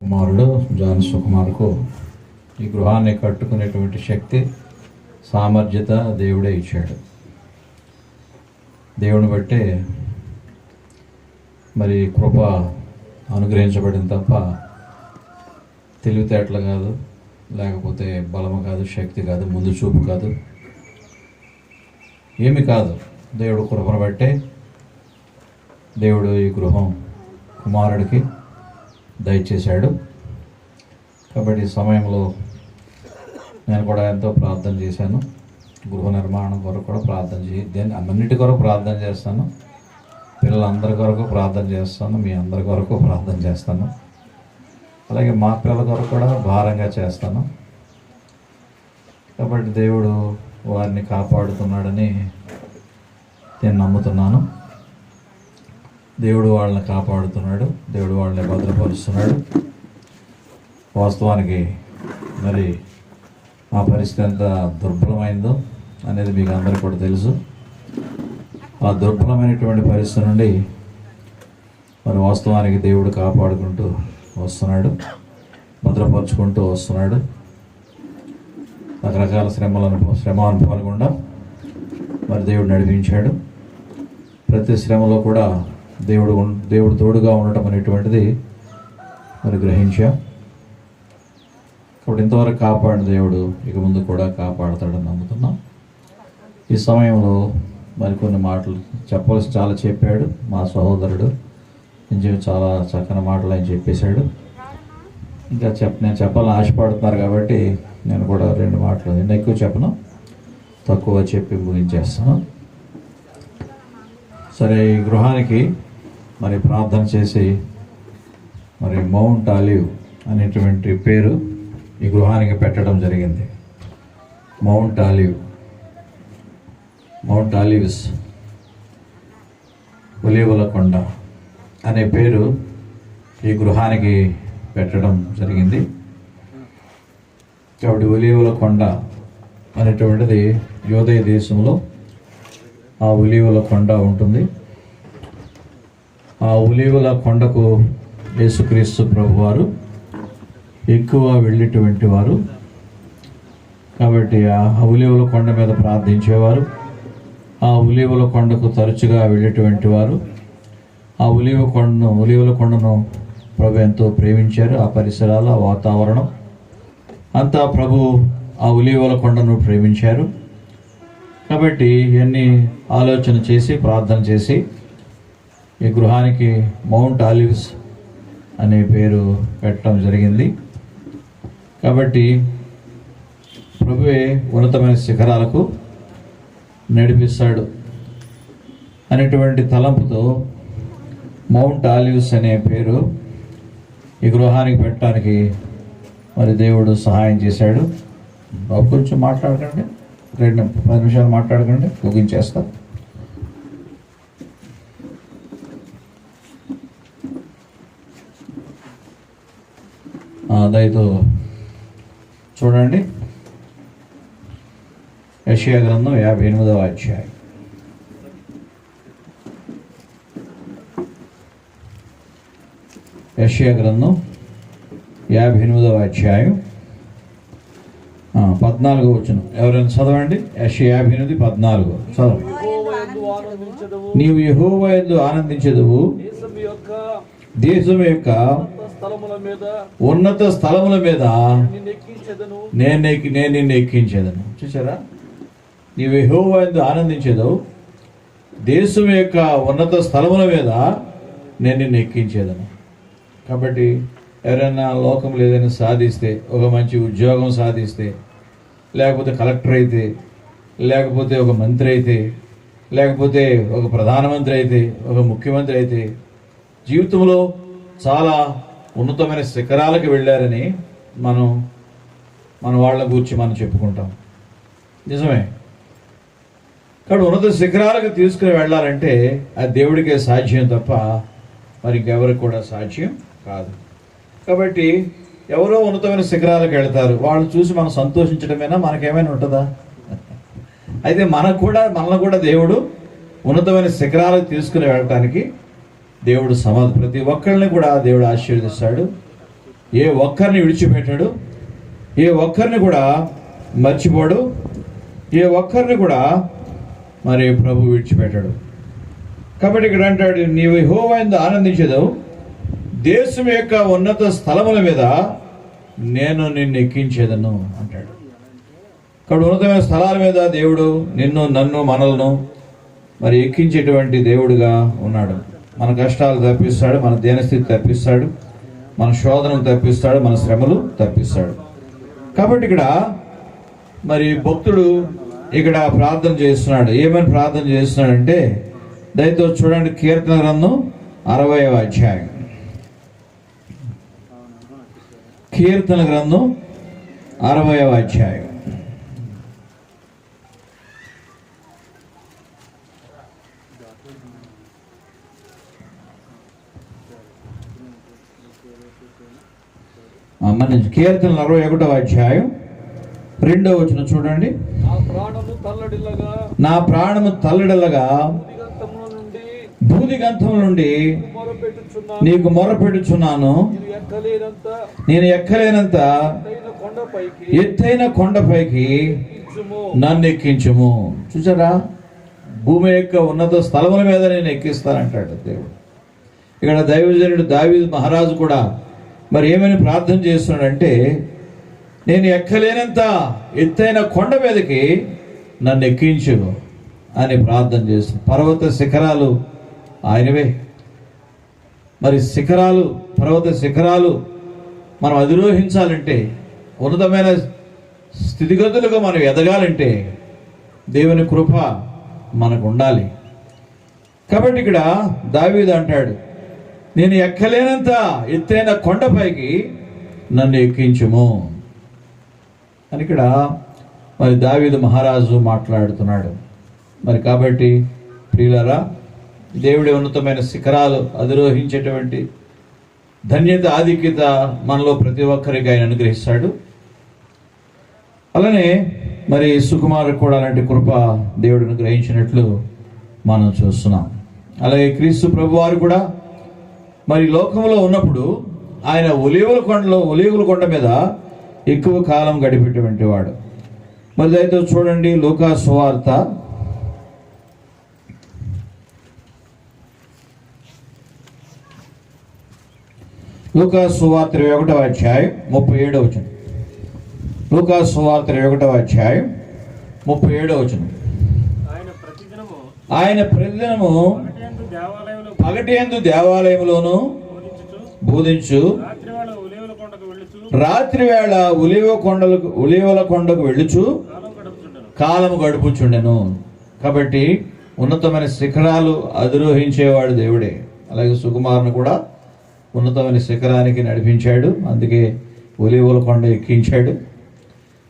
కుమారుడు జాన్ సుకుమార్కు ఈ గృహాన్ని కట్టుకునేటువంటి శక్తి సామర్థ్యత దేవుడే ఇచ్చాడు. దేవుని బట్టే మరి కృప అనుగ్రహించబడింది తప్ప తెలివితేటలు కాదు, లేకపోతే బలము కాదు, శక్తి కాదు, ముందు చూపు కాదు, ఏమి కాదు. దేవుడు కృపను బట్టే దేవుడు ఈ గృహం కుమారుడికి దయచేశాడు. కాబట్టి ఈ సమయంలో నేను కూడా ఎంతో ప్రార్థన చేశాను. గృహ నిర్మాణం కొరకు కూడా ప్రార్థన అన్నిటి కొరకు ప్రార్థన చేస్తాను. పిల్లలందరి కొరకు ప్రార్థన చేస్తాను, మీ అందరి కొరకు ప్రార్థన చేస్తాను. అలాగే మా పిల్లల కొరకు కూడా భారంగా చేస్తాను. కాబట్టి దేవుడు వారిని కాపాడుతున్నాడని నేను నమ్ముతున్నాను. దేవుడు వాళ్ళని కాపాడుతున్నాడు, దేవుడు వాళ్ళని భద్రపరుస్తున్నాడు. వాస్తవానికి మరి మా పరిస్థితి ఎంత దుర్బలమైందో అనేది మీకు అందరికీ కూడా తెలుసు. ఆ దుర్బలమైనటువంటి పరిస్థితి నుండి మరి వాస్తవానికి దేవుడు కాపాడుకుంటూ వస్తున్నాడు, భద్రపరుచుకుంటూ వస్తున్నాడు. రకరకాల శ్రమ అనుభవాలు గుండా మరి దేవుడు నడిపించాడు. ప్రతి శ్రమలో కూడా దేవుడు తోడుగా ఉండటం అనేటువంటిది మరి గ్రహించాం. కాబట్టి ఇంతవరకు కాపాడిన దేవుడు ఇక ముందు కూడా కాపాడుతాడని నమ్ముతున్నాం. ఈ సమయంలో మరికొన్ని మాటలు చెప్పవలసి చాలా చెప్పాడు మా సహోదరుడు. నిజంగా చాలా చక్కని మాటలు ఆయన చెప్పేశాడు. ఇంకా నేను చెప్పాలని ఆశపడుతున్నారు కాబట్టి నేను కూడా 2 మాటలు, నేను ఎక్కువ చెప్పను, తక్కువ చెప్పి ముగించేస్తాను. సరే, ఈ గృహానికి మరి ప్రార్థన చేసి మరి మౌంట్ ఆలివ్ అనేటువంటి పేరు ఈ గృహానికి పెట్టడం జరిగింది. మౌంట్ ఆలివ్స్, ఒలీవల కొండ అనే పేరు ఈ గృహానికి పెట్టడం జరిగింది. కాబట్టి ఒలీవల కొండ అనేటువంటిది యోదయ దేశంలో ఆ ఒలీవల కొండ ఉంటుంది. ఆ ఒలీవల కొండకు యేసుక్రీస్తు ప్రభువారు ఎక్కువ వెళ్ళేటువంటి వారు. కాబట్టి ఆ ఒలీవల కొండ మీద ప్రార్థించేవారు, ఆ ఒలీవల కొండకు తరచుగా వెళ్ళేటువంటి వారు. ఆ ఒలీవల కొండను ప్రభు ఎంతో ప్రేమించారు. ఆ పరిసరాలు, ఆ వాతావరణం అంతా ప్రభు ఆ ఒలీవల కొండను ప్రేమించారు. కాబట్టి ఇవన్నీ ఆలోచన చేసి ప్రార్థన చేసి ఈ గృహానికి మౌంట్ ఆలివ్స్ అనే పేరు పెట్టడం జరిగింది. కాబట్టి ప్రభువే ఉన్నతమైన శిఖరాలకు నడిపిస్తాడు అనేటువంటి తలంపుతో మౌంట్ ఆలివ్స్ అనే పేరు ఈ గృహానికి పెట్టడానికి మరి దేవుడు సహాయం చేశాడు. బాబు కొంచెం మాట్లాడకండి, 2-10 నిమిషాలు మాట్లాడకండి, ముగించేస్తా. దయతో చూడండి, యెషయా గ్రంథం 58వ అధ్యాయం. యెషయా గ్రంథం 58వ అధ్యాయం 14వ వచనం. ఎవరైనా చదవండి. యెషయా 58:14 చదవండి. నీవు యెహోవా యందు ఆనందించెదవు, దేశం యొక్క ఉన్నత స్థలముల మీద నేను నిన్ను ఎక్కించేదను. చూసారా, నీవు యెహోవా యందు ఆనందించెదవు, దేశం యొక్క ఉన్నత స్థలముల మీద నేను నిన్ను ఎక్కించేదను. కాబట్టి ఎవరైనా లోకంలో ఏదైనా సాధిస్తే, ఒక మంచి ఉద్యోగం సాధిస్తే, లేకపోతే కలెక్టర్ అయితే, లేకపోతే ఒక మంత్రి అయితే, లేకపోతే ఒక ప్రధానమంత్రి అయితే, ఒక ముఖ్యమంత్రి అయితే, జీవితంలో చాలా ఉన్నతమైన శిఖరాలకు వెళ్ళారని మన వాళ్ళ గురించి మనం చెప్పుకుంటాం. నిజమే. కాబట్టి ఉన్నత శిఖరాలకు తీసుకుని వెళ్ళాలంటే అది దేవుడికే సాధ్యం తప్ప మరి ఇంకెవరికి కూడా సాధ్యం కాదు. కాబట్టి ఎవరో ఉన్నతమైన శిఖరాలకు వెళ్తారు, వాళ్ళు చూసి మనం సంతోషించడమేనా, మనకేమైనా ఉంటుందా? అయితే మనల్ని కూడా దేవుడు ఉన్నతమైన శిఖరాలకు తీసుకుని వెళ్ళటానికి దేవుడు ప్రతి ఒక్కరిని కూడా దేవుడు ఆశీర్వదిస్తాడు. ఏ ఒక్కరిని విడిచిపెట్టాడు, ఏ ఒక్కరిని కూడా మర్చిపోడు, ఏ ఒక్కరిని కూడా మరి ప్రభు విడిచిపెట్టాడు. కాబట్టి ఇక్కడ అంటాడు, నీవు యెహోవా యందు ఆనందించెదవు, దేశం యొక్క ఉన్నత స్థలముల మీద నేను నిన్ను ఎక్కించేదను అంటాడు. ఇక్కడ ఉన్నతమైన స్థలాల మీద దేవుడు నిన్ను, నన్ను, మనలను మరి ఎక్కించేటువంటి దేవుడుగా ఉన్నాడు. మన కష్టాలు తప్పిస్తాడు, మన దీనస్థితి తప్పిస్తాడు, మన శోధనలు తప్పిస్తాడు, మన శ్రమలు తప్పిస్తాడు. కాబట్టి ఇక్కడ మరి భక్తుడు ఇక్కడ ప్రార్థన చేస్తున్నాడు. ఏమని ప్రార్థన చేస్తున్నాడంటే, దయతో చూడండి, కీర్తన గ్రంథం 60వ అధ్యాయం. కీర్తన గ్రంథం 60వ అధ్యాయం. మన కీర్తన 61వ అధ్యాయం 2వ వచనం చూడండి. నా ప్రాణము తల్లడిల్లగా భూదిగంధం నుండి నీకు మొరపెట్టుచున్నాను, నేను ఎక్కలేనంత ఎత్తైన కొండపైకి నన్ను ఎక్కించుము. చూసారా, భూమి యొక్క ఉన్నత స్థలముల మీద నేను ఎక్కిస్తానంటాడు దేవుడు. ఇక్కడ దైవజనుడు దావీదు మహారాజు కూడా మరి ఏమని ప్రార్థన చేస్తున్నాడంటే, నేను ఎక్కలేనంత ఎత్తైన కొండ మీదకి నన్ను ఎక్కించు అని ప్రార్థన చేస్తున్నాడు. పర్వత శిఖరాలు ఆయనవే. మరి శిఖరాలు, పర్వత శిఖరాలు మనం అధిరోహించాలంటే, ఉన్నతమైన స్థితిగతులుగా మనం ఎదగాలంటే దేవుని కృప మనకు ఉండాలి. కాబట్టి ఇక్కడ దావీదు అంటాడు, నేను ఎక్కలేనంత ఎత్తైన కొండపైకి నన్ను ఎక్కించుము అని ఇక్కడ మరి దావీదు మహారాజు మాట్లాడుతున్నాడు. మరి కాబట్టి ప్రియులారా, దేవుడి ఉన్నతమైన శిఖరాలు అధిరోహించేటువంటి ధన్యత, ఆధిక్యత మనలో ప్రతి ఒక్కరికి ఆయన అనుగ్రహిస్తాడు. అలానే మరి సుకుమారుకు కూడా అలాంటి కృప దేవుడు అనుగ్రహించినట్లు మనం చూస్తున్నాం. అలాగే క్రీస్తు ప్రభు వారు కూడా మరి లోకంలో ఉన్నప్పుడు ఆయన ఒలీవల కొండ మీద ఎక్కువ కాలం గడిపేటువంటి వాడు. మరి దయతో చూడండి, లూకా సువార్త 21వ అధ్యాయం 37వ వచనం. లూకా సువార్త 21వ అధ్యాయం 37వ వచనం. ఆయన ప్రతిదినము పగటియందు దేవాలయములోను బోధించు, రాత్రి వేళ ఒలీవల కొండకు వెళ్ళుచు కాలము గడుపుచుండెను. కాబట్టి ఉన్నతమైన శిఖరాలు అధిరోహించేవాడు దేవుడే. అలాగే సుకుమారుని కూడా ఉన్నతమైన శిఖరానికి నడిపించాడు. అందుకే ఒలీవల కొండ ఎక్కించాడు.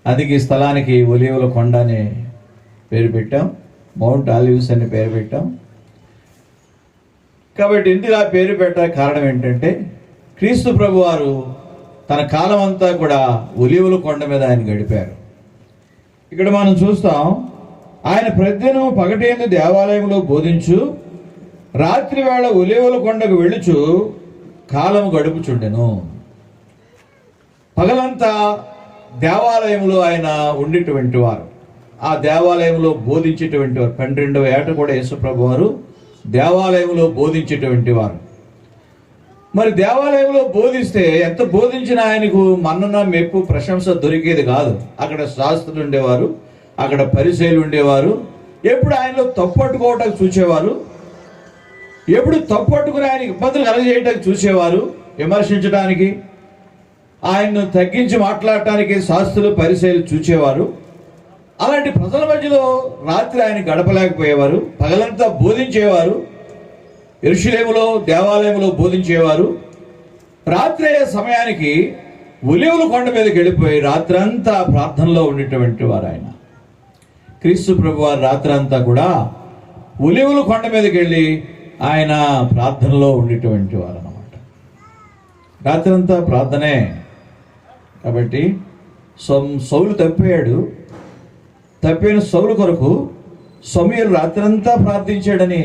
అందుకే ఈ స్థలానికి ఒలీవల కొండ అని పేరు పెట్టాం, మౌంట్ ఆలివ్స్ అని పేరు పెట్టాం. కాబట్టి ఇందులో ఆ పేరు పెట్టడానికి కారణం ఏంటంటే, క్రీస్తు ప్రభు వారు తన కాలం అంతా కూడా ఒలీవల కొండ మీద ఆయన గడిపారు. ఇక్కడ మనం చూస్తాం, ఆయన ప్రతిదినం పగటియందు దేవాలయంలో బోధించు, రాత్రి వేళ ఒలీవల కొండకు వెళ్ళుచు కాలము గడుపుచుండెను. పగలంతా దేవాలయంలో ఆయన ఉండేటువంటి వారు, ఆ దేవాలయంలో బోధించేటువంటి వారు. 12వ ఏట కూడా యేసుప్రభు వారు దేవాలయంలో బోధించేటువంటి వారు. మరి దేవాలయంలో బోధిస్తే ఎంత బోధించినా ఆయనకు మన్నన, మెప్పు, ప్రశంస దొరికేది కాదు. అక్కడ శాస్త్రులు ఉండేవారు, అక్కడ పరిసయ్యులు ఉండేవారు. ఎప్పుడు ఆయనలో తప్పట్టుకోవటానికి చూసేవారు, ఎప్పుడు తప్పట్టుకుని ఆయన ఇబ్బందులు కలగజేయటానికి చూసేవారు, విమర్శించడానికి, ఆయన్ను తగ్గించి మాట్లాడటానికి శాస్త్రులు, పరిసయ్యులు చూసేవారు. అలాంటి ప్రజల మధ్యలో రాత్రి ఆయన గడపలేకపోయేవారు, పగలంతా బోధించేవారు. యెరూషలేములో దేవాలయంలో బోధించేవారు. రాత్రి అయ్యే సమయానికి ఒలీవల కొండ మీదకి వెళ్ళిపోయి రాత్రంతా ప్రార్థనలో ఉండేటువంటి వారు ఆయన. క్రీస్తు ప్రభు వారు రాత్రంతా కూడా ఒలీవల కొండ మీదకి వెళ్ళి ఆయన ప్రార్థనలో ఉండేటువంటి వారు అన్నమాట. రాత్రంతా ప్రార్థనే. కాబట్టి సౌలు తప్పిన సౌలు కొరకు సమూయేలు రాత్రంతా ప్రార్థించాడని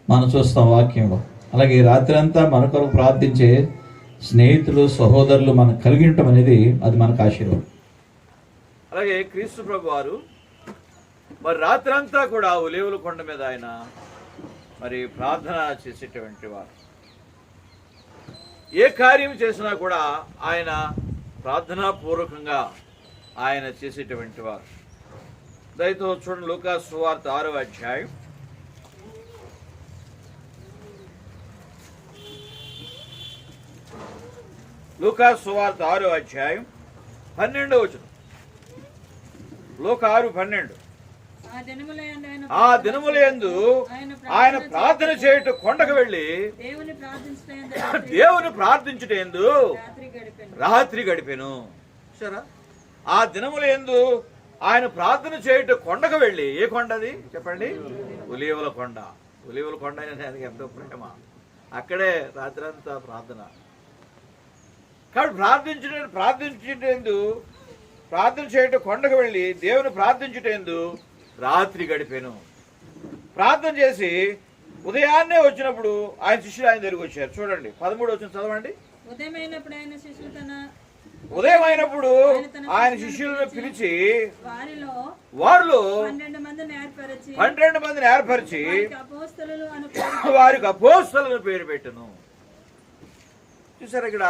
మనం చూస్తాం వాక్యంలో. అలాగే రాత్రి అంతా మన కొరకు ప్రార్థించే స్నేహితులు, సహోదరులు మనకు కలిగి ఉండటం అనేది అది మనకు ఆశీర్వాదం. అలాగే క్రీస్తు ప్రభు వారు మరి రాత్రంతా కూడా ఒలీవల కొండ మీద ఆయన మరి ప్రార్థన చేసేటువంటి వారు. ఏ కార్యం చేసినా కూడా ఆయన ప్రార్థనాపూర్వకంగా ఆయన చేసేటువంటి వారు. దయతో చూడండి, లూకా సువార్త 6వ అధ్యాయం లూకా సువార్త 6వ అధ్యాయం 12వ వచనం. లూకా 6:12. ఆ దినములందు ఆయన ప్రార్థన చేయుట కొండకు వెళ్ళి దేవుని ప్రార్థించుటేందు రాత్రి గడిపెను. సరే, ఆ దినములందు ఆయన ప్రార్థన చేయుట కొండకు వెళ్ళి, ఏ కొండది చెప్పండి? ఒలీవల కొండ. ఒలీవల కొండ అనేది ఎంతో ప్రేమ. అక్కడే రాత్రి అంతా ప్రార్థన. కాబట్టి ప్రార్థించుటేందు ప్రార్థన చేయుట కొండకు వెళ్ళి దేవుని ప్రార్థించుటేందు రాత్రి గడిపాను. ప్రార్థన చేసి ఉదయాన్నే వచ్చినప్పుడు ఆయన శిష్యులు ఆయన దగ్గరికి వచ్చారు. చూడండి 13 వచనం చదవండి. ఉదయం అయినప్పుడు ఆయన శిష్యులను పిలిచి వారిలో 12 మందిని ఏర్పరిచి వారికి అపోస్తలులను పేరు పెట్టను. చూసారు, ఇక్కడ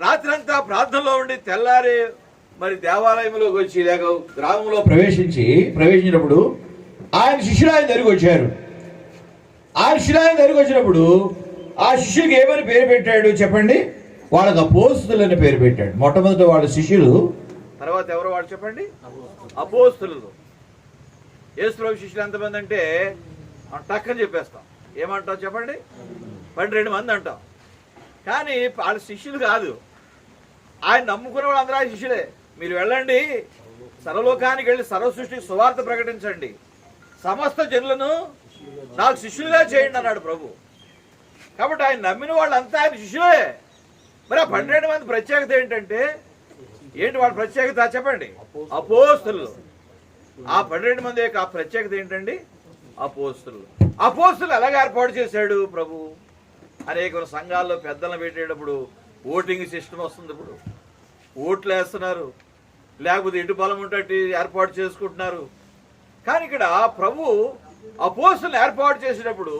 రాత్రంతా ప్రార్థనలో ఉండి తెల్లారి మరి దేవాలయంలోకి వచ్చి లేక గ్రామంలో ప్రవేశించినప్పుడు ఆయన శిష్యులు ఆయన దగ్గరికి వచ్చారు. ఆయన శిష్యులు ఆయన దగ్గరికి వచ్చినప్పుడు ఆ శిష్యులకి ఏమని పేరు పెట్టాడు చెప్పండి? వాళ్ళకి అపోస్తలులని పేరు పెట్టాడు. మొట్టమొదటి వాళ్ళ శిష్యులు, తర్వాత ఎవరు వాళ్ళు చెప్పండి? అపోస్తలు. యేసు ప్రభు శిష్యులు ఎంతమంది అంటే టక్కని చెప్పేస్తాం. ఏమంటాం చెప్పండి? 12 మంది అంటాం. కానీ వాళ్ళ శిష్యులు కాదు. ఆయన నమ్ముకున్న వాళ్ళందరూ ఆయన శిష్యులే. మీరు వెళ్ళండి, సర్వలోకానికి వెళ్ళి సర్వ సృష్టికి సువార్త ప్రకటించండి, సమస్త జనులను నాకు శిష్యులుగా చేయండి అన్నాడు ప్రభు. కాబట్టి ఆయన నమ్మిన వాళ్ళంతా ఆయన శిష్యులే. మరి ఆ 12 మంది ప్రత్యేకత ఏంటంటే ఏంటి? వాళ్ళ ప్రత్యేకత చెప్పండి? అపోస్తలు. ఆ 12 మంది యొక్క ప్రత్యేకత ఏంటండి? అపోస్తలు. అపోస్తలు ఎలాగ ఏర్పాటు చేశాడు ప్రభు? అనేక సంఘాల్లో పెద్దలను పెట్టేటప్పుడు ఓటింగ్ సిస్టమ్ వస్తుంది. ఇప్పుడు ఓట్లు వేస్తున్నారు, లేకపోతే ఇటు బలం ఉంటే ఏర్పాటు చేసుకుంటున్నారు. కానీ ఇక్కడ ప్రభు అపోస్తలుని ఏర్పాటు చేసేటప్పుడు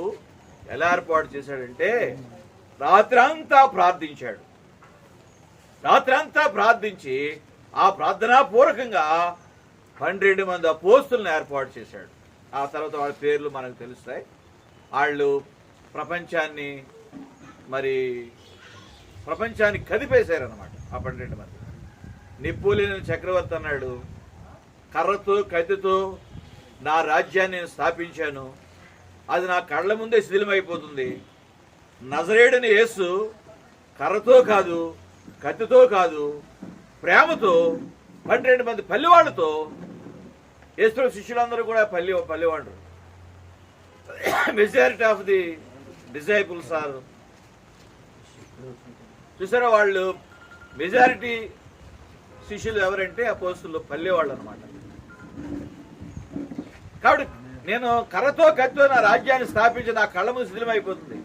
ఎలా ఏర్పాటు చేశాడంటే రాత్రంతా ప్రార్థించాడు. రాత్రంతా ప్రార్థించి ఆ ప్రార్థనాపూర్వకంగా 12 మంది అపోస్తలుని ఏర్పాటు చేశాడు. ఆ తర్వాత వాళ్ళ పేర్లు మనకు తెలుస్తాయి. వాళ్ళు ప్రపంచాన్ని కదిపేశారు అన్నమాట. ఆ 12 మంది. నెపోలియన్ చక్రవర్తి అన్నాడు, కర్రతో కత్తితో నా రాజ్యాన్ని నేను స్థాపించాను, అది నా కళ్ళ ముందే శిథిలమైపోతుంది. నజరేయుడైన యేసు కర్రతో కాదు, కత్తితో కాదు, ప్రేమతో 12 మంది పల్లెవాళ్లతో, యేసు శిష్యులందరూ కూడా పల్లెవాళ్ళు. Majority of the disciples are, చూసారా, వాళ్ళు మెజారిటీ శిష్యులు ఎవరంటే అపోస్తలులు, పల్లెవాళ్ళు అనమాట. కాబట్టి నేను కర్రతో కత్తితో నా రాజ్యాన్ని స్థాపించి నా కళ్ళ ముందు శిథిలమైపోతుంది.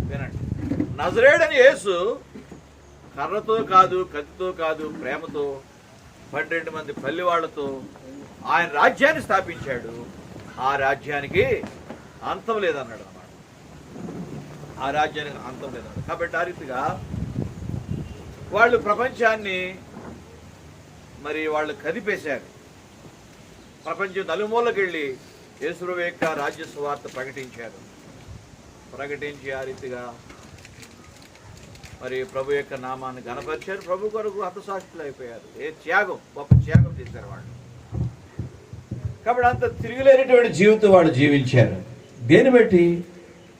వినండి, నజరేయుడైన యేసు కర్రతో కాదు, కత్తితో కాదు, ప్రేమతో 12 మంది పల్లెవాళ్లతో ఆయన రాజ్యాన్ని స్థాపించాడు. ఆ రాజ్యానికి అంతం లేదన్నాడు అన్నమాట. ఆ రాజ్యానికి అంతం లేదన్నాడు. కాబట్టి ఆ రీతిగా వాళ్ళు ప్రపంచాన్ని మరి వాళ్ళు కదిపేశారు. ప్రపంచం నలుమూలకి వెళ్ళి యేసు యొక్క రాజ్య సువార్త ప్రకటించి ఆ రీతిగా మరి ప్రభు యొక్క నామాన్ని ఘనపరిచారు. ప్రభు కొరకు హతసాక్షులు అయిపోయారు. గొప్ప త్యాగం చేశారు వాళ్ళు. కాబట్టి అంత తిరిగిలేనటువంటి జీవితం వాళ్ళు జీవించారు. దేని బట్టి?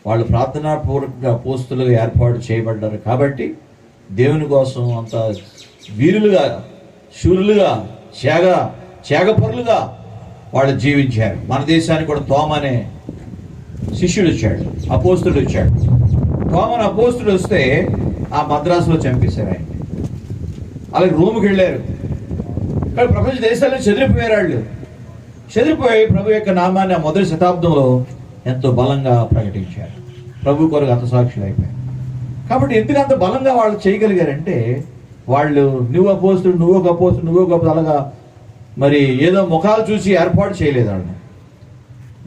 వాళ్ళు ప్రార్థనాపూర్వకంగా అపోస్తలుగా ఏర్పాటు చేయబడ్డారు. కాబట్టి దేవుని కోసం అంత వీరులుగా, శూరులుగా, త్యాగపరులుగా వాళ్ళు జీవించారు. మన దేశానికి కూడా తోమ అనే శిష్యుడు వచ్చాడు, అపోస్తుడు వచ్చాడు. తోమను అపోస్తుడు వస్తే ఆ మద్రాసులో చంపేశారు ఆయన. అలాగే రోమ్కి వెళ్ళారు. కానీ ప్రపంచ దేశాల్లో చెదిరిపోయారు వాళ్ళు. చెదిరిపోయి ప్రభు యొక్క నామాన్ని ఆ మొదటి శతాబ్దంలో ఎంతో బలంగా ప్రకటించారు. ప్రభు కొరకు హతసాక్షులు అయిపోయారు. కాబట్టి ఎందుకు అంత బలంగా వాళ్ళు చేయగలిగారంటే, వాళ్ళు నువ్వు అపోస్తుడు, నువ్వు ఒక అపోస్తుడు, నువ్వు ఒక అలాగా మరి ఏదో ముఖాలు చూసి ఏర్పాటు చేయలేదు వాళ్ళని.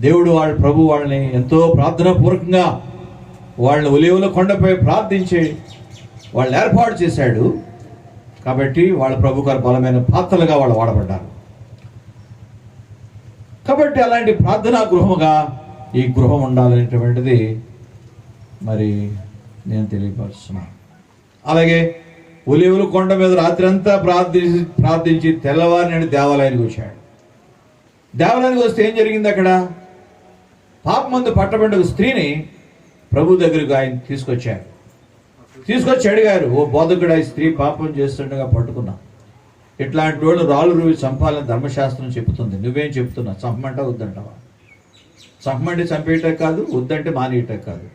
దేవుడు ప్రభు వాళ్ళని ఎంతో ప్రార్థనా పూర్వకంగా వాళ్ళని ఒలీవల కొండపై ప్రార్థించి వాళ్ళని ఏర్పాటు చేశాడు. కాబట్టి వాళ్ళ ప్రభు గారు బలమైన పాత్రలుగా వాళ్ళు వాడబడ్డారు. కాబట్టి అలాంటి ప్రార్థనా గృహముగా ఈ గృహం ఉండాలనేటువంటిది మరి నేను తెలియపరుస్తున్నాను. అలాగే ఒలీవల కొండ మీద రాత్రి అంతా ప్రార్థించి తెల్లవారిని దేవాలయానికి వచ్చాడు. దేవాలయానికి వస్తే ఏం జరిగింది? అక్కడ పాపమందు పట్టబడిన ఒక స్త్రీని ప్రభు దగ్గరకు ఆయన తీసుకొచ్చి అడిగారు, ఓ బోధకుడు, ఈ స్త్రీ పాపం చేస్తుండగా పట్టుకున్నా, ఇట్లాంటి వాళ్ళు రాళ్ళు రూవి చంపాలని ధర్మశాస్త్రం చెబుతుంది, నువ్వేం చెప్తున్నా? చంపమంటా వద్దంటావా? చంపమంటే చంపేయటం కాదు, వద్దంటే మానేయటం కాదు.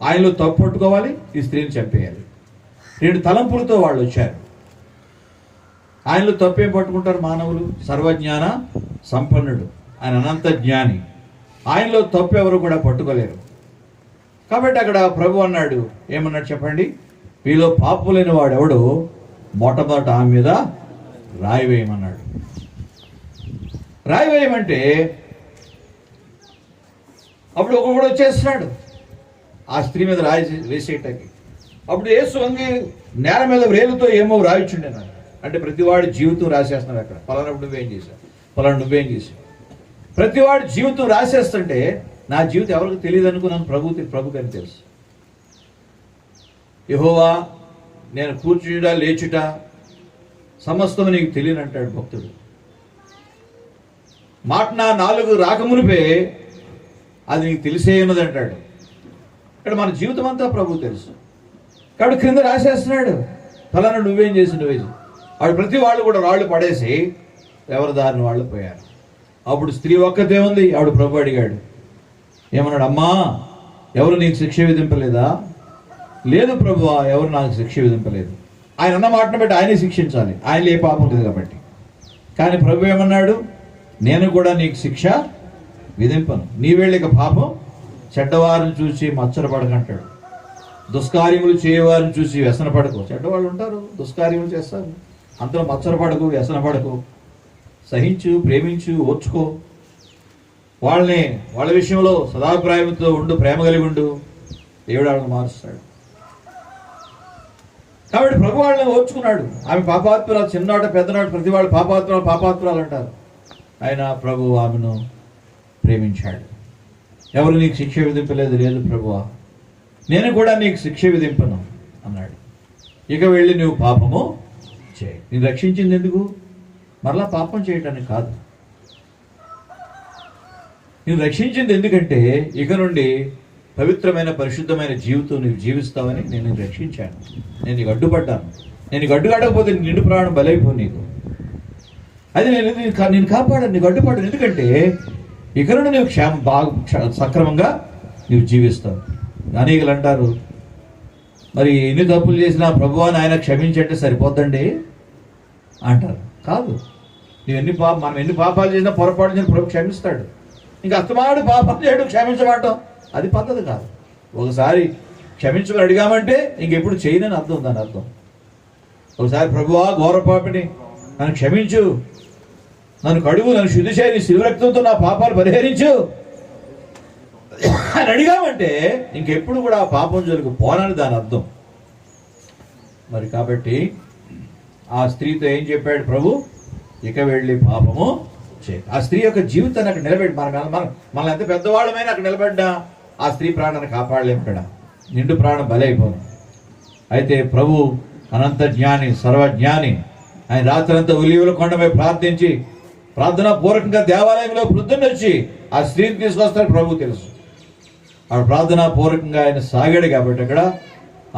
ఆయనలో తప్పు పట్టుకోవాలి, ఈ స్త్రీని చంపేయాలి. 2 తలంపులతో వాళ్ళు వచ్చారు. ఆయనలో తప్పేం పట్టుకుంటారు మానవులు? సర్వజ్ఞాన సంపన్నుడు, ఆయన అనంత జ్ఞాని, ఆయనలో తప్పు ఎవరు కూడా పట్టుకోలేరు. కాబట్టి అక్కడ ప్రభు అన్నాడు, ఏమన్నాడు చెప్పండి? వీలో పాపులైన వాడు ఎవడో మొట్టమొదట ఆమె మీద రాయి వేయమన్నాడు. రాయి వేయమంటే అప్పుడు ఒకడు వచ్చేస్తున్నాడు ఆ స్త్రీ మీద రాయి వేసేయటానికి. అప్పుడు యేసు వంగి నేల మీద వేలుతో ఏమో రాయిచుండేనాడు. అంటే ప్రతివాడి జీవితం రాసేస్తున్నాడు అక్కడ. పలానా నువ్వేం చేశావు, పలానా నువ్వేం చేశావు, ప్రతివాడి జీవితం రాసేస్తుంటే నా జీవితం ఎవరికి తెలియదు అనుకున్నాను, ప్రభుకని తెలుసు. యెహోవా నేను కూర్చుట లేచుట సమస్తం నీకు తెలియని అంటాడు భక్తుడు. మాట నా నాలుగు రాకమునిపే అది నీకు తెలిసే ఉన్నది అంటాడు. ఇక్కడ మన జీవితం అంతా ప్రభు తెలుసు. కాబట్టి క్రింద రాసేస్తున్నాడు, ఫలానా నువ్వేం చేసి వాడు ప్రతి వాళ్ళు కూడా రాళ్ళు పడేసి ఎవరి దారిని వాళ్ళు పోయారు. అప్పుడు స్త్రీ ఒక్కతే ఉంది. ఆవిడ ప్రభు అడిగాడు, ఏమన్నాడు? అమ్మా, ఎవరు నీకు శిక్ష విధింపలేదా? లేదు ప్రభువా, ఎవరు నాకు శిక్ష విధింపలేదు. ఆయన అన్న మాటను బట్టి ఆయనే శిక్షించాలి, ఆయనలో ఏ పాపం లేదు కాబట్టి. కానీ ప్రభు ఏమన్నాడు? నేను కూడా నీకు శిక్ష విధింపను, నీవేళ్ళక పాపం చెడ్డవారిని చూసి మచ్చరపడకంటాడు. దుష్కార్యములు చేయవారిని చూసి వ్యసన పడకు. చెడ్డవాళ్ళు ఉంటారు, దుష్కార్యములు చేస్తారు, అంతలో మచ్చరపడకు, వ్యసన పడకు, సహించు, ప్రేమించు, ఓర్చుకో. వాళ్ళ విషయంలో సదాభిప్రాయంతో ఉండు, ప్రేమ కలిగి ఉండు, దేవుడు వాళ్ళని మారుస్తాడు. కాబట్టి ప్రభు వాళ్ళని ఓర్చుకున్నాడు. ఆమె పాపాత్మురాలు, చిన్ననాట పెద్దనాట ప్రతి వాళ్ళు పాపాత్మురాలు అంటారు. ఆయన ప్రభు ఆమెను ప్రేమించాడు. ఎవరు నీకు శిక్ష విధింపలేదు? లేదు ప్రభువా, నేను కూడా నీకు శిక్ష విధింపను అన్నాడు. ఇక వెళ్ళి నువ్వు పాపము చేయి. నేను రక్షించింది ఎందుకు? మరలా పాపం చేయటానికి కాదు. నేను రక్షించింది ఎందుకంటే ఇక నుండి పవిత్రమైన పరిశుద్ధమైన జీవితం నీవు జీవిస్తావని నేను రక్షించాను. నేను నీకు అడ్డుపడ్డాను. నేను నీకు అడ్డుపడకపోతే నిండు ప్రాణం బలైపో నీకు. అది నేను కాపాడాను, నీకు అడ్డుపడ్డాను. ఎందుకంటే ఇక నుండి నువ్వు సక్రమంగా నువ్వు జీవిస్తావు. అనేకులు అంటారు, మరి ఎన్ని తప్పులు చేసినా ప్రభువాని ఆయన క్షమించంటే సరిపోద్దండి అంటారు. కాదు, మనం ఎన్ని పాపాలు చేసినా, పొరపాటు చేసినా ప్రభు క్షమిస్తాడు. ఇంకా అస్తమాడు పాపం చేయడం క్షమించమంటాం, అది పద్ధతి కాదు. ఒకసారి క్షమించమని అడిగామంటే ఇంకెప్పుడు చేయనని అర్థం. దాని అర్థం ఒకసారి ప్రభువా ఘోర పాపిని, నన్ను క్షమించు, నన్ను కడుగు, నన్ను శుద్ధి చేయి, శివరక్తంతో నా పాపాలు పరిహరించు అని అడిగామంటే ఇంకెప్పుడు కూడా ఆ పాపం జోలికి పోనని దాని అర్థం. మరి కాబట్టి ఆ స్త్రీతో ఏం చెప్పాడు ప్రభు? ఇక వెళ్ళి పాపము చేయి. ఆ స్త్రీ యొక్క జీవితాన్ని అక్కడ నిలబెట్టి మనం ఎంత పెద్దవాళ్ళమైనా అక్కడ నిలబడ్డా ఆ స్త్రీ ప్రాణాన్ని కాపాడలేము. అక్కడ నిండు ప్రాణం బలైపోను. అయితే ప్రభు అనంత జ్ఞాని, సర్వజ్ఞాని. ఆయన రాత్రంతా ఒలీవల కొండపై ప్రార్థించి ప్రార్థనా పూర్వకంగా దేవాలయంలో వృద్ధుని ఆ స్త్రీని తీసుకొస్తాడు. ప్రభు తెలుసు ఆవిడ ప్రార్థనా పూర్వకంగా ఆయన సాగాడు కాబట్టి అక్కడ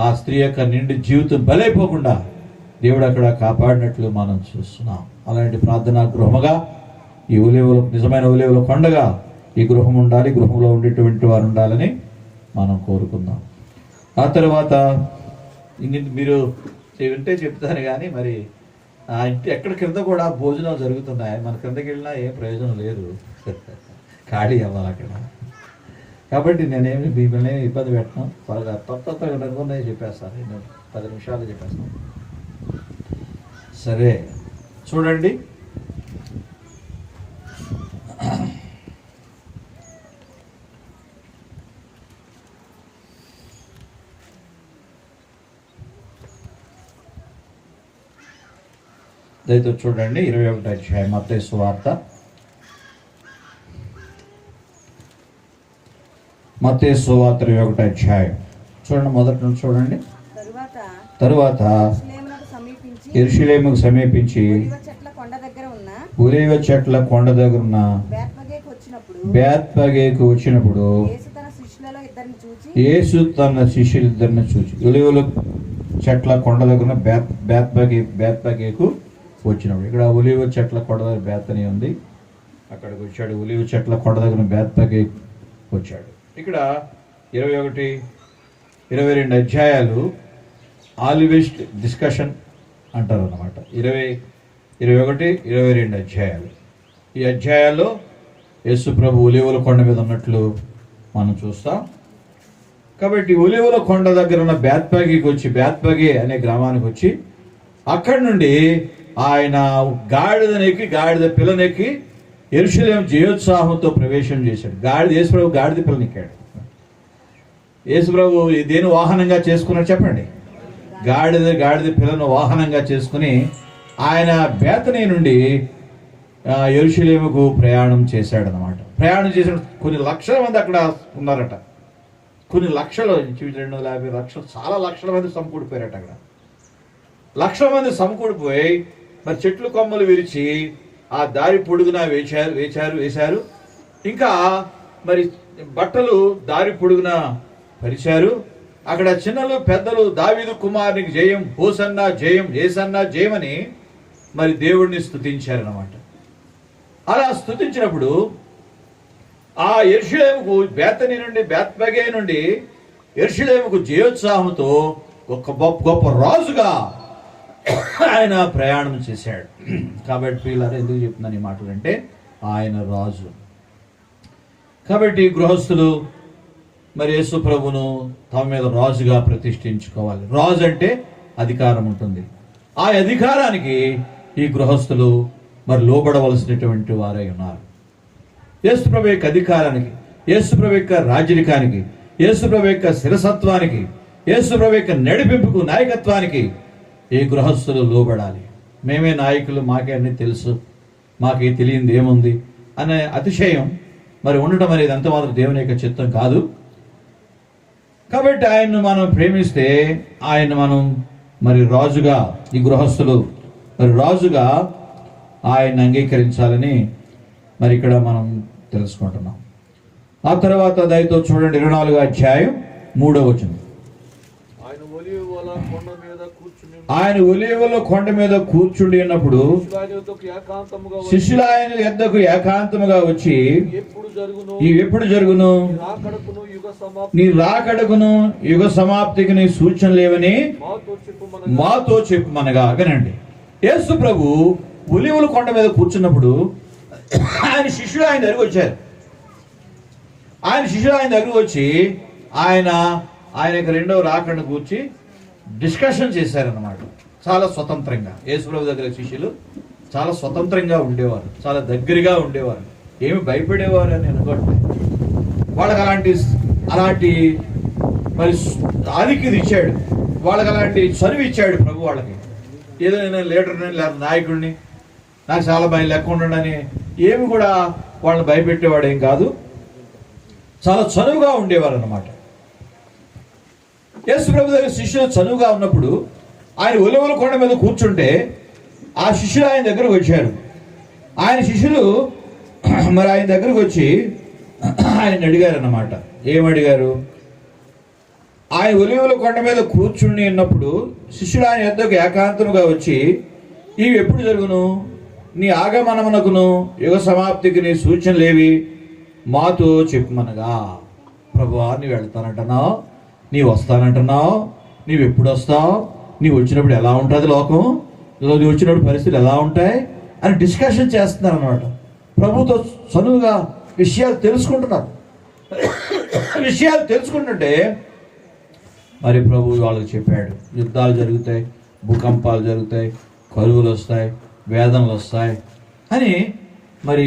ఆ స్త్రీ యొక్క నిండు జీవితం బలైపోకుండా దేవుడు అక్కడ కాపాడినట్లు మనం చూస్తున్నాం. అలాంటి ప్రార్థనా గృహముగా ఈ నిజమైన ఒలీవల కొండగా ఈ గృహం ఉండాలి, గృహంలో ఉండేటువంటి వారు ఉండాలని మనం కోరుకుందాం. ఆ తర్వాత మీరు వింటే చెప్తాను కానీ మరి ఇంటి ఎక్కడ కింద కూడా భోజనాలు జరుగుతున్నాయి, మన కిందకి వెళ్ళినా ఏం ప్రయోజనం లేదు, ఖాళీ అవ్వాలి అక్కడ. కాబట్టి నేనేమి మిమ్మల్ని ఇబ్బంది పెట్టను, త్వరగా తొందరగా అనుకున్నాయి చెప్పేస్తాను, నేను 10 నిమిషాలు చెప్పేస్తాను. సరే చూడండి, దయతో చూడండి 21వ అధ్యాయం మత్తయి సువార్త, మత్తయి సువార్త 21వ అధ్యాయం చూడండి, మొదటి నుంచి చూడండి. తరువాత యెరూషలేముకు సమీపించి ఒలీవ చెట్ల కొండ దగ్గర ఉన్న బేత్పగేకు వచ్చినప్పుడు యేసు తన శిష్యులిద్దరిని చూచి ఒలీవల చెట్ల కొండ దగ్గర బేత్పగేకు వచ్చినప్పుడు, ఇక్కడ ఒలీవ చెట్ల కొండ దగ్గర బేతని ఉంది, అక్కడికి వచ్చాడు. ఒలీవ చెట్ల కొండ దగ్గర బేత్పగేకు వచ్చాడు. ఇక్కడ 21, 22 అధ్యాయాలు ఆలివిస్ట్ డిస్కషన్ అంటారు అన్నమాట. 20, 21, 22 అధ్యాయాలు. ఈ అధ్యాయాల్లో యేసు ప్రభు ఒలీవల కొండ మీద ఉన్నట్లు మనం చూస్తాం. కాబట్టి ఒలీవల కొండ దగ్గర ఉన్న బేత్పగేకి వచ్చి, బేత్పగే అనే గ్రామానికి వచ్చి, అక్కడి నుండి ఆయన గాడిద పిల్లనెక్కి యెరూషలేము జయోత్సాహంతో ప్రవేశం చేశాడు. యేసు ప్రభు గాడిద పిల్లనెక్కాడు. యేసు ప్రభు దేని వాహనంగా చేసుకున్నాడు చెప్పండి? గాడిద పిల్లను వాహనంగా చేసుకుని ఆయన బేతనీ నుండి యెరూషలేముకు ప్రయాణం చేశాడనమాట. ప్రయాణం చేసిన కొన్ని లక్షల మంది అక్కడ ఉన్నారట. కొన్ని లక్షలు, 250 లక్షలు, చాలా లక్షల మంది సమకూడిపోయారట. అక్కడ లక్షల మంది సమకూడిపోయి మరి చెట్లు కొమ్మలు విరిచి ఆ దారి పొడుగునా వేశారు. ఇంకా మరి బట్టలు దారి పొడుగునా పరిచారు. అక్కడ చిన్నలు పెద్దలు దావీదు కుమారునికి జయం, హోసన్నా జయం, యేసన్నా జయం అని మరి దేవుడిని స్తుతించారన్నమాట. అలా స్తుతించినప్పుడు ఆ యెరూషలేముకు బేతనీ నుండి, బేత్పగే నుండి యెరూషలేముకు జయోత్సాహంతో ఒక గొప్ప రాజుగా ఆయన ప్రయాణం చేశాడు. కాబట్టి పిల్లలు ఎందుకు చెప్తున్నాను ఈ మాటలు అంటే, ఆయన రాజు. కాబట్టి గృహస్థులు మరి యేసు ప్రభును తమ మీద రాజుగా ప్రతిష్ఠించుకోవాలి. రాజు అంటే అధికారం ఉంటుంది. ఆ అధికారానికి ఈ గృహస్థులు మరి లోబడవలసినటువంటి వారై ఉన్నారు. యేసు ప్రభు యొక్క అధికారానికి, యేసు ప్రభు యొక్క రాజరికానికి, యేసు ప్రభు యొక్క శిరసత్వానికి, యేసు ప్రభు యొక్క నడిపింపుకు, నాయకత్వానికి ఈ గృహస్థులు లోబడాలి. మేమే నాయకులు, మాకే అన్నీ తెలుసు, మాకే తెలియంది ఏముంది అనే అతిశయం మరి ఉండటం అనేది అంత మాత్రం దేవుని యొక్క చిత్తం కాదు. కాబట్టి ఆయన్ను మనం ప్రేమిస్తే ఆయన మనం మరి రాజుగా, ఈ గృహస్థులు మరి రాజుగా ఆయన అంగీకరించాలని మరి ఇక్కడ మనం తెలుసుకుంటున్నాం. ఆ తర్వాత దయతో చూడండి 24వ అధ్యాయం 3వ వచనం. ఆయన ఒలీవల కొండ మీద కూర్చుండి ఉన్నప్పుడు శిష్యులు ఆయన యొద్దకు ఏకాంతముగా వచ్చి, ఇవి ఎప్పుడు జరుగును? నీ రాకడకును యుగ సమాప్తికి నీ సూచన లేవని మాతో చెప్పుమనగా. వినండి, యేసు ప్రభు ఒలీవల కొండ మీద కూర్చున్నప్పుడు ఆయన శిష్యులు ఆయన దగ్గరకు వచ్చారు. ఆయన శిష్యులు ఆయన దగ్గరకు వచ్చి ఆయన రెండవ రాకడను కూర్చి డిస్కషన్ చేశారన్నమాట. చాలా స్వతంత్రంగా యేసు ప్రభు దగ్గర శిష్యులు చాలా స్వతంత్రంగా ఉండేవారు, చాలా దగ్గరగా ఉండేవారు, ఏమి భయపడేవారు అని అనుకోండి. వాళ్ళకి అలాంటి మరి ఆధిక్యత ఇచ్చాడు, వాళ్ళకి అలాంటి చనువు ఇచ్చాడు ప్రభు. వాళ్ళకి ఏదో నేను లీడర్ని లేదా నాయకుడిని, నాకు చాలా భయం లేకుండా అని ఏమి కూడా వాళ్ళని భయపెట్టేవాడు ఏం కాదు. చాలా చనువుగా ఉండేవారు అన్నమాట. యేసు ప్రభు దగ్గర శిష్యులు చనువుగా ఉన్నప్పుడు ఆయన ఒలీవల కొండ మీద కూర్చుంటే ఆ శిష్యులు ఆయన దగ్గరకు వచ్చారు. ఆయన శిష్యులు మరి ఆయన దగ్గరకు వచ్చి ఆయన అడిగారు అన్నమాట. ఏమడిగారు? ఆయన ఒలీవల కొండ మీద కూర్చుని ఉన్నప్పుడు శిష్యుడు ఆయన యొద్దకు ఏకాంతముగా వచ్చి, ఇవి ఎప్పుడు జరుగును? నీ ఆగమనమునకును యుగ సమాప్తికి నీ సూచనలేవి మాతో చెప్పుమనగా. ప్రభువా, నీవు వెళ్తానంటున్నావు, నీవు వస్తానంటున్నావు, నీవు ఎప్పుడు వస్తావు, నీవు వచ్చినప్పుడు ఎలా ఉంటుంది లోకం, రోజు వచ్చినప్పుడు పరిస్థితులు ఎలా ఉంటాయి అని డిస్కషన్ చేస్తున్నారు అన్నమాట. ప్రభుతో చనువుగా విషయాలు తెలుసుకుంటున్నారు. విషయాలు తెలుసుకుంటుంటే మరి ప్రభు వాళ్ళకి చెప్పాడు, యుద్ధాలు జరుగుతాయి, భూకంపాలు జరుగుతాయి, కరువులు వస్తాయి, వేదనలు వస్తాయి అని, మరి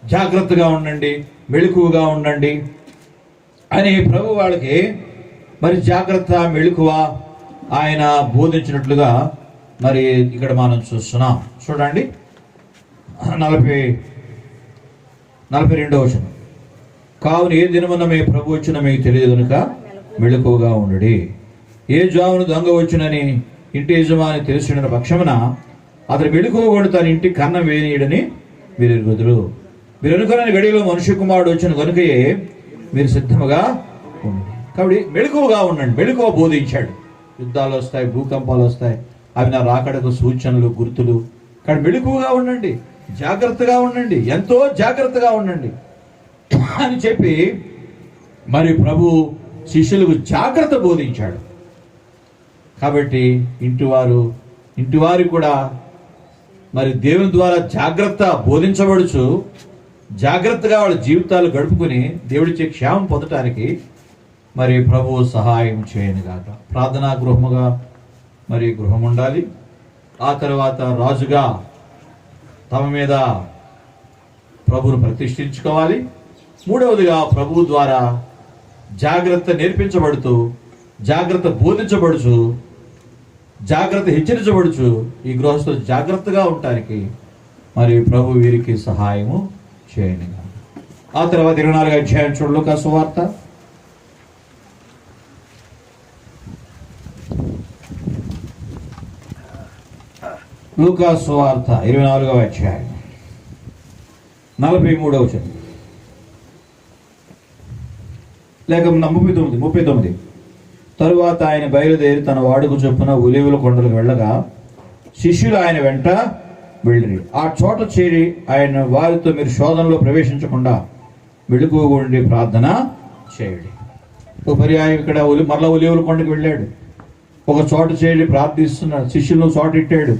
జాగ్రత్తగా ఉండండి, మెళుకువగా ఉండండి అని ప్రభు వాళ్ళకి మరి జాగ్రత్త, మెళుకువ ఆయన బోధించినట్లుగా మరి ఇక్కడ మనం చూస్తున్నాం. చూడండి 42వ వచనం. కావున ఏ దినమున మీ ప్రభు వచ్చిన మీకు తెలియదు కనుక మెళుకువగా ఉండుడి. ఏ జామును దొంగ వచ్చునని ఇంటి యజమాని తెలిసిన పక్షమున అతడు మెళుకువగొండు తన ఇంటి కన్నం వేయనీయడని మీరు ఎరుగుదురు. మీరు అనుకున్న గడిలో మనుష్య కుమారుడు వచ్చిన కనుకయే మీరు సిద్ధముగా ఉండండి. కాబట్టి మెళుకువగా ఉండండి. మెళుకువ బోధించాడు. యుద్ధాలు వస్తాయి, భూకంపాలు వస్తాయి, అవి నా రాకడకు సూచనలు, గుర్తులు. కానీ మెళుకువగా ఉండండి, జాగ్రత్తగా ఉండండి, ఎంతో జాగ్రత్తగా ఉండండి అని చెప్పి మరి ప్రభు శిష్యులకు జాగ్రత్త బోధించాడు. కాబట్టి ఇంటివారు కూడా మరి దేవుని ద్వారా జాగ్రత్త బోధించబడుచు జాగ్రత్తగా వాళ్ళ జీవితాలు గడుపుకుని దేవుడిచ్చే క్షేమం పొందటానికి మరి ప్రభువు సహాయం చేయను గాక. ప్రార్థనా గృహముగా మరి గృహం ఉండాలి. ఆ తర్వాత రాజుగా తమ మీద ప్రభువును ప్రతిష్ఠించుకోవాలి. మూడవదిగా ప్రభువు ద్వారా జాగ్రత్త నేర్పించబడుతూ, జాగ్రత్త బోధించబడుచు, జాగ్రత్త హెచ్చరించబడుచు ఈ గృహస్థులు జాగ్రత్తగా ఉండటానికి మరి ప్రభు వీరికి సహాయము చేయను. ఆ తర్వాత 24వ అధ్యాయం చూడు, లూకా సువార్త. లూకా సువార్త 24వ అధ్యాయం 43వ వచనం లేక 39. తరువాత ఆయన బయలుదేరి తన వాడుకు చొప్పున ఒలీవల కొండలకు వెళ్ళగా శిష్యులు ఆయన వెంట వెళ్ళిరి. ఆ చోట చేరి ఆయన వారితో, మీరు శోధనలో ప్రవేశించకుండా మెళుకువగా ఉండి ప్రార్థన చేయండి. ఒక పర్యాయం ఇక్కడ మరలా ఒలీవల కొండకు వెళ్ళాడు. ఒక చోట చేరి ప్రార్థిస్తున్నాడు. శిష్యులను చోట ఇట్టాడు.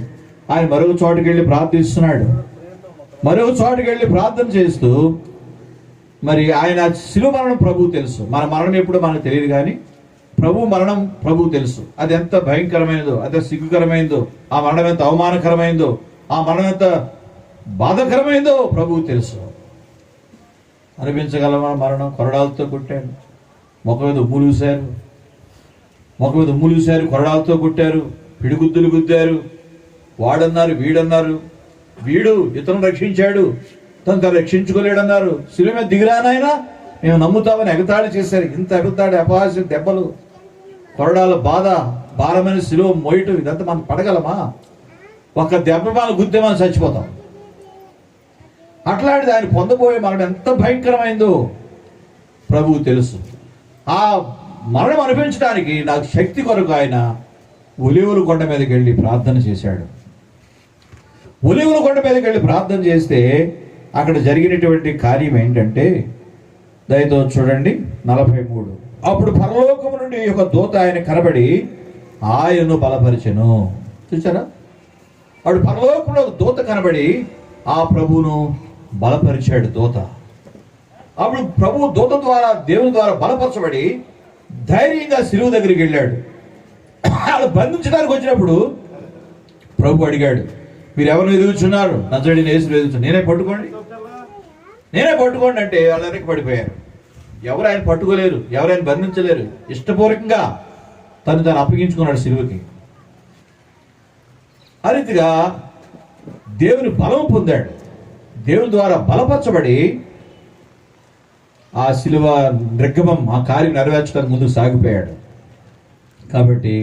ఆయన మరొక చోటుకి వెళ్ళి ప్రార్థిస్తున్నాడు. మరొక చోటుకి వెళ్ళి ప్రార్థన చేస్తూ మరి ఆయన శిలువ మరణం ప్రభువు తెలుసు. మన మరణం ఎప్పుడో మనకు తెలియదు, కానీ ప్రభు మరణం ప్రభువు తెలుసు. అది ఎంత భయంకరమైనదో, అది సిగ్గుకరమైందో, ఆ మరణం ఎంత అవమానకరమైందో, ఆ మరణం ఎంత బాధకరమైందో ప్రభువు తెలుసు. అనిపించగలమా? మరణం కొరడాలతో కొట్టాడు, ముఖం మీద ఉమ్ములూశారు, కొరడాలతో కొట్టారు, పిడిగుద్దులు గుద్దారు. వాడన్నారు, వీడన్నారు. వీడు ఇతను రక్షించాడు, తను రక్షించుకోలేడన్నారు. శిలువ మీద దిగిరానైనా మేము నమ్ముతామని ఎగతాళి చేశారు. ఇంత ఎగతాళి, అపహాస్యం, దెబ్బలు, కొరడాల బాధ, భారమైన శిలువ మోయటం, ఇదంతా మనం పడగలమా? ఒక దెబ్బ మనం గుద్దే మనం చచ్చిపోతాం. అట్లాంటిది ఆయన పొందబోయే మరణం ఎంత భయంకరమైందో ప్రభువు తెలుసు. ఆ మరణం అనిపించడానికి నాకు శక్తి కొరకు ఆయన ఒలీవల కొండ మీదకి వెళ్ళి ప్రార్థన చేశాడు. ఒలీవల కొండ మీదకి వెళ్ళి ప్రార్థన చేస్తే అక్కడ జరిగినటువంటి కార్యం ఏంటంటే, దయతో చూడండి 43. అప్పుడు పరలోకము నుండి ఒక దూత ఆయన కనబడి ఆయనను బలపరిచెను. చూసారా? అప్పుడు పరలోకంలో ఒక దూత కనబడి ఆ ప్రభువును బలపరిచాడు దూత. అప్పుడు ప్రభువు దూత ద్వారా, దేవుని ద్వారా బలపరచబడి ధైర్యంగా శిలువ దగ్గరికి వెళ్ళాడు. వాళ్ళు బంధించడానికి వచ్చినప్పుడు ప్రభు అడిగాడు, మీరు ఎవరిని ఎదుగుతున్నారు? నజరేయుడైన యేసుని ఎదుగుతున్నారు. నేనే పట్టుకోండి అంటే వాళ్ళు వెనక్కి పడిపోయారు. ఎవరు ఆయన పట్టుకోలేరు, ఎవరు ఆయన బంధించలేరు. ఇష్టపూర్వకంగా తను అప్పగించుకున్నాడు శిలువకి. ఆ రీతిగా దేవుని బలం పొందాడు. దేవుని ద్వారా బలపరచబడి ఆ శిలువ నిర్గమం, ఆ కార్యం నెరవేర్చడానికి ముందుకు సాగిపోయాడు. కాబట్టి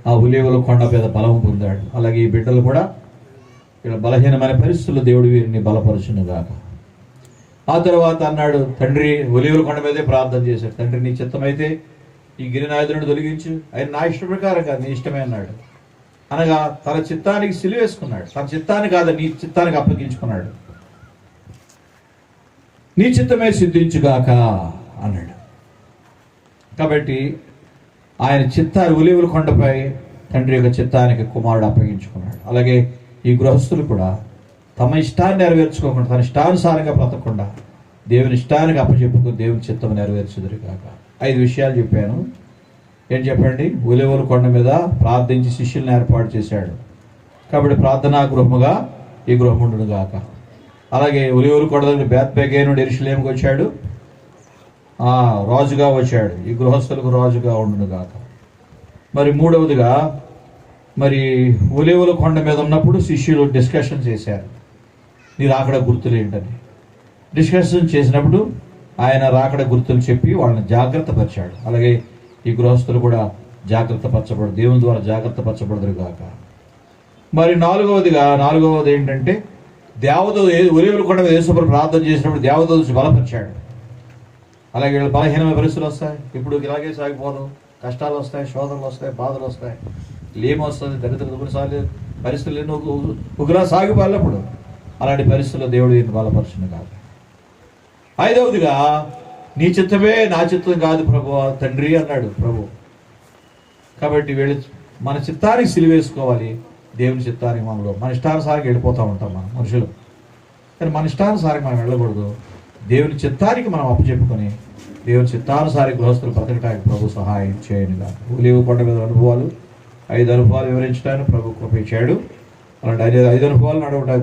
ఆ ఒలీవల కొండ మీద బలం పొందాడు. అలాగే ఈ బిడ్డలు కూడా ఇక్కడ బలహీనమైన పరిస్థితుల్లో దేవుడు వీరిని బలపరచును గాక. ఆ తర్వాత అన్నాడు, తండ్రి, ఒలీవల కొండ మీదే ప్రార్థన చేశాడు. తండ్రి, నీ చిత్తమైతే ఈ గిరినాయుధులను తొలగించు. ఆయన నా ఇష్ట ప్రకారం కాదు, నీ ఇష్టమే అన్నాడు. అనగా తన చిత్తానికి సిలువేసుకున్నాడు. తన చిత్తాన్ని కాదు, నీ చిత్తానికి అప్పగించుకున్నాడు. నీ చిత్తమే సిద్ధించుగాక అన్నాడు. కాబట్టి ఆయన చిత్తాన్ని ఒలీవల కొండపై తండ్రి యొక్క చిత్తానికి కుమారుడు అప్పగించుకున్నాడు. అలాగే ఈ గృహస్థులు కూడా తమ ఇష్టాన్ని నెరవేర్చుకోకుండా, తన ఇష్టానుసారంగా బ్రతకకుండా దేవుని ఇష్టానికి అప్పచెప్పుకుని దేవుని చిత్తం నెరవేర్చుదురు కాక. 5 విషయాలు చెప్పాను. ఏం చెప్పండి? ఒలీవల కొండ మీద ప్రార్థించి శిష్యుల్ని ఏర్పాటు చేశాడు కాబట్టి ప్రార్థనా గృహముగా ఈ గృహం ఉండును గాక. అలాగే ఒలీవల కొండ దగ్గర బేత్పేగే నుండి యెరూషలేముకు వచ్చాడు, రాజుగా వచ్చాడు. ఈ గృహస్థులకు రాజుగా ఉండును గాక. మరి మూడవదిగా, మరి ఒలీవల కొండ మీద ఉన్నప్పుడు శిష్యులు డిస్కషన్ చేశారు, నీ రాకడ గుర్తులు ఏంటని. డిస్కషన్ చేసినప్పుడు ఆయన రాకడ గుర్తులు చెప్పి వాళ్ళని జాగ్రత్త పరిచాడు. అలాగే ఈ గృహస్థులు కూడా జాగ్రత్త పరచబడు, దేవుని ద్వారా జాగ్రత్త పరచబడదురు కాక. మరి నాలుగవది ఏంటంటే, దేవదూత ఒలీవల కొండ మీద యేసుప్రభు ప్రార్థన చేసినప్పుడు దేవదూత వచ్చి బలపరిచాడు. అలాగే వీళ్ళు బలహీనమైన పరిస్థితులు వస్తాయి, ఇప్పుడు ఇలాగే సాగిపోదు, కష్టాలు వస్తాయి, శోధనలు వస్తాయి, బాధలు వస్తాయి, లేమి వస్తుంది, దరిద్రత, కొన్నిసార్లు పరిస్థితులు ఎన్నో ఒకలా సాగిపోయినప్పుడు అలాంటి పరిస్థితుల్లో దేవుడు ఈయన బలపరచును కాదు. 5వదిగా, నీ చిత్తమే నా చిత్తం కాదు ప్రభు తండ్రి అన్నాడు ప్రభు. కాబట్టి వీళ్ళు మన చిత్తానికి సిలివేసుకోవాలి, దేవుని చిత్తానికి. మన ఇష్టానుసారికి వెళ్ళిపోతూ ఉంటాం మనం మనుషులు, కానీ మన ఇష్టానుసారికి మనం వెళ్ళకూడదు. దేవుని చిత్తానికి మనం అప్పచెప్పుకొని దేవుని చిత్తానుసారి గృహస్థులు బ్రతకటానికి ప్రభు సహాయం చేయనుగా. ఒలీవ కొండ మీద అనుభవాలు, 5 అనుభవాలు వివరించడానికి ప్రభు కృప ఇచ్చాడు. అలాంటి 5 అనుభవాలు నడవడానికి